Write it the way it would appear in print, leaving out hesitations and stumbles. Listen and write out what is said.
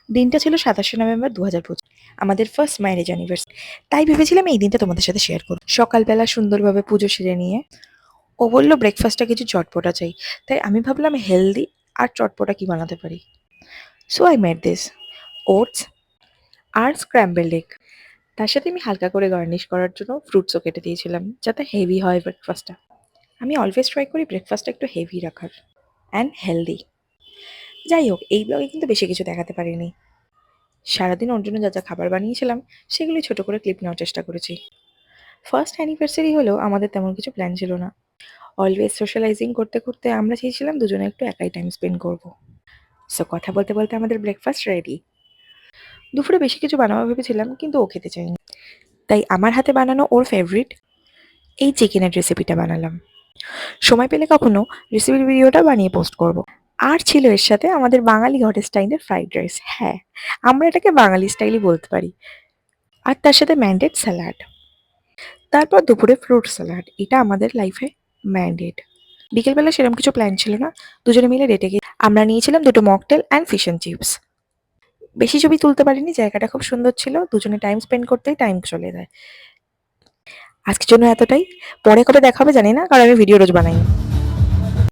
দিনটা ছিল ২৭শে নভেম্বর ২০২৫, আমাদের ফার্স্ট ম্যারেজ অ্যানিভার্সারি। তাই ভেবেছিলাম এই দিনটা তোমাদের সাথে শেয়ার করব। সকালবেলা সুন্দরভাবে পুজো সেরে নিয়ে ও বলল ব্রেকফাস্টটা কিছু চটপটা চাই। তাই আমি ভাবলাম হেলদি আর চটপটা কি বানাতে পারি। So I made this oats আর স্ক্র্যাম্বলড এগ। তার সাথে আমি হালকা করে গার্নিশ করার জন্য ফ্রুটসও কেটে দিয়েছিলাম, যাতে হেভি হয় ব্রেকফাস্টটা। আমি অলওয়েজ ট্রাই করি ব্রেকফাস্টটা একটু হেভি রাখার অ্যান্ড হেলদি। যাই হোক, এই ব্লগে কিন্তু বেশি কিছু দেখাতে পারিনি। সারাদিন ওর জন্য যা যা খাবার বানিয়েছিলাম সেগুলি ছোট করে ক্লিপ নেওয়ার চেষ্টা করেছি। ফার্স্ট অ্যানিভার্সারি হলেও আমাদের তেমন কিছু প্ল্যান ছিল না। অলওয়েজ সোশ্যালাইজিং করতে করতে আমরা চেয়েছিলাম দুজনে একটু একাই টাইম স্পেন্ড করব। সো কথা বলতে বলতে আমাদের ব্রেকফাস্ট রেডি। দুপুরে বেশি কিছু বানাবো ভেবেছিলাম, কিন্তু ও খেতে চায়নি। তাই আমার হাতে বানানো ওর ফেভারিট এই চিকেনের রেসিপিটা বানালাম। সময় পেলে কখনো রেসিপির ভিডিওটা বানিয়ে পোস্ট করব। আর ছিল এর সাথে আমাদের বাঙালি ঘরের স্টাইলের ফ্রাইড রাইস। হ্যাঁ, আমরা এটাকে বাঙালি স্টাইলই বলতে পারি। আর তার সাথে ম্যান্ডেড স্যালাড। তারপর দুপুরে ফ্রুট স্যালাড, এটা আমাদের লাইফে ম্যান্ডেড। বিকেলবেলা সেরকম কিছু প্ল্যান ছিল না, দুজনে মিলে ডেটে গিয়ে আমরা নিয়েছিলাম দুটো mocktail and fish and chips. বেশি ছবি তুলতে পারিনি, জায়গাটা খুব সুন্দর ছিল, দুজনে টাইম স্পেন্ড করতেই টাইম চলে যায়। আজকের জন্য এতটাই। পরে কবে দেখা হবে জানি না, কারণ আমি ভিডিও রোজ বানাই।